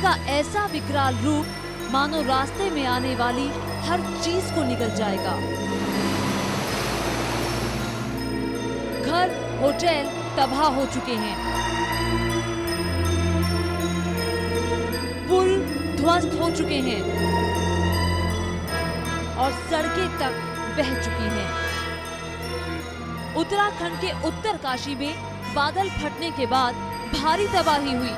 इसका ऐसा विकराल रूप मानो रास्ते में आने वाली हर चीज को निगल जाएगा। घर, होटल तबाह हो चुके हैं, पुल ध्वस्त हो चुके हैं और सड़कें तक बह चुकी हैं। उत्तराखंड के उत्तरकाशी में बादल फटने के बाद भारी तबाही हुई।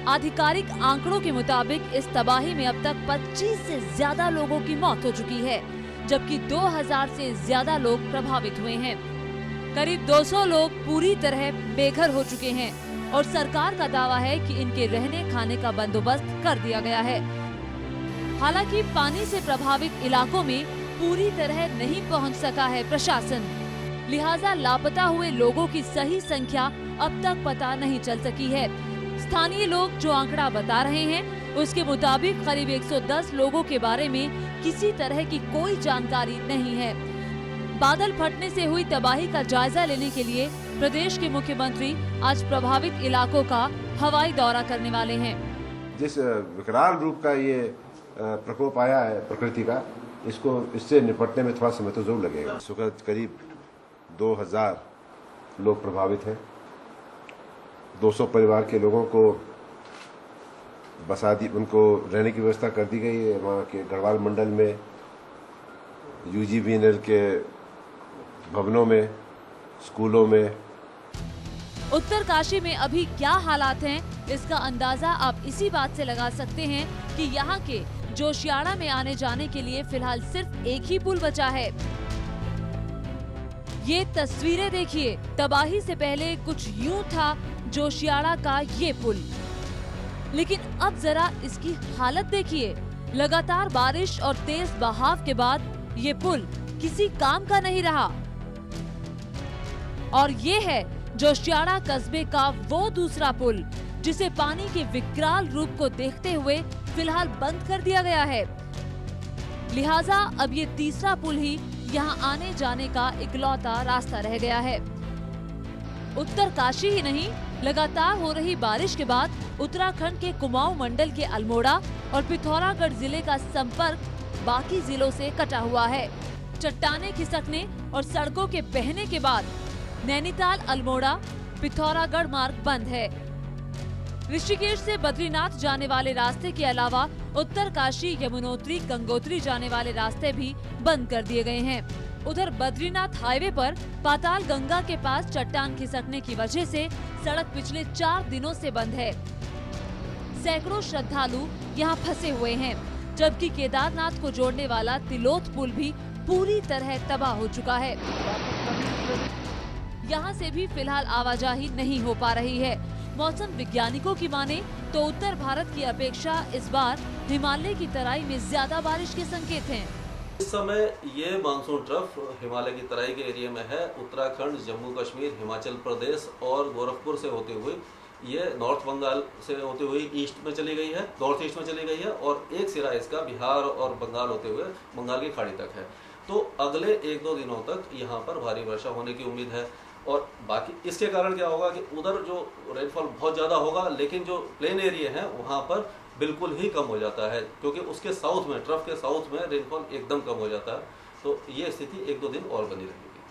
आधिकारिक आंकड़ों के मुताबिक इस तबाही में अब तक 25 से ज्यादा लोगों की मौत हो चुकी है, जबकि 2000 से ज्यादा लोग प्रभावित हुए हैं। करीब 200 लोग पूरी तरह बेघर हो चुके हैं और सरकार का दावा है कि इनके रहने खाने का बंदोबस्त कर दिया गया है। हालांकि पानी से प्रभावित इलाकों में पूरी तरह नहीं पहुंच सका है प्रशासन, लिहाजा लापता हुए लोगों की सही संख्या अब तक पता नहीं चल सकी है। स्थानीय लोग जो आंकड़ा बता रहे हैं उसके मुताबिक करीब 110 लोगों के बारे में किसी तरह की कोई जानकारी नहीं है। बादल फटने से हुई तबाही का जायजा लेने के लिए प्रदेश के मुख्यमंत्री आज प्रभावित इलाकों का हवाई दौरा करने वाले हैं। जिस विकराल रूप का ये प्रकोप आया है प्रकृति का, इससे निपटने में थोड़ा समय तो जरूर लगेगा। इस वक्त करीब 2000 लोग प्रभावित हैं। 200 परिवार के लोगों को उनको रहने की व्यवस्था कर दी गई है। वहाँ के गढ़वाल मंडल में UGVNL के भवनों में, स्कूलों में। उत्तरकाशी में अभी क्या हालात हैं, इसका अंदाजा आप इसी बात से लगा सकते हैं कि यहाँ के जोशियाड़ा में आने जाने के लिए फिलहाल सिर्फ एक ही पुल बचा है। ये तस्वीरें देखिए, तबाही से पहले कुछ यूं था जोशियाड़ा का ये पुल, लेकिन अब जरा इसकी हालत देखिए। लगातार बारिश और तेज बहाव के बाद ये पुल किसी काम का नहीं रहा। और ये है जोशियाड़ा कस्बे का वो दूसरा पुल जिसे पानी के विकराल रूप को देखते हुए फिलहाल बंद कर दिया गया है। लिहाजा अब ये तीसरा पुल ही यहाँ आने जाने का इकलौता रास्ता रह गया है। उत्तरकाशी ही नहीं, लगातार हो रही बारिश के बाद उत्तराखंड के कुमाऊं मंडल के अल्मोड़ा और पिथौरागढ़ जिले का संपर्क बाकी जिलों से कटा हुआ है। चट्टाने खिसकने और सड़कों के बहने के बाद नैनीताल अल्मोड़ा पिथौरागढ़ मार्ग बंद है। ऋषिकेश से बद्रीनाथ जाने वाले रास्ते के अलावा उत्तरकाशी, यमुनोत्री, गंगोत्री जाने वाले रास्ते भी बंद कर दिए गए हैं। उधर बद्रीनाथ हाईवे पर पाताल गंगा के पास चट्टान खिसकने की वजह से सड़क पिछले 4 दिनों से बंद है। सैकड़ों श्रद्धालु यहाँ फंसे हुए हैं, जबकि केदारनाथ को जोड़ने वाला तिलोथ पुल भी पूरी तरह तबाह हो चुका है। यहाँ से भी फिलहाल आवाजाही नहीं हो पा रही है। मौसम वैज्ञानिकों की माने तो उत्तर भारत की अपेक्षा इस बार हिमालय की तराई में ज्यादा बारिश के संकेत हैं। इस समय ये मानसून ट्रफ हिमालय की तराई के एरिया में है। उत्तराखंड, जम्मू कश्मीर, हिमाचल प्रदेश और गोरखपुर से होते हुए ये नॉर्थ बंगाल से होते हुए ईस्ट में चली गई है, नॉर्थ ईस्ट में चली गई है और एक सिरा इसका बिहार और बंगाल होते हुए बंगाल की खाड़ी तक है। तो अगले 1-2 दिनों तक यहाँ पर भारी वर्षा होने की उम्मीद है। और बाकी इसके कारण क्या होगा कि उधर जो रेनफॉल बहुत ज़्यादा होगा, लेकिन जो प्लेन एरिया है वहाँ पर बिल्कुल ही कम हो जाता है, क्योंकि उसके साउथ में, ट्रफ के साउथ में रेनफॉल एकदम कम हो जाता है। तो ये स्थिति 1-2 दिन और बनी रहेगी।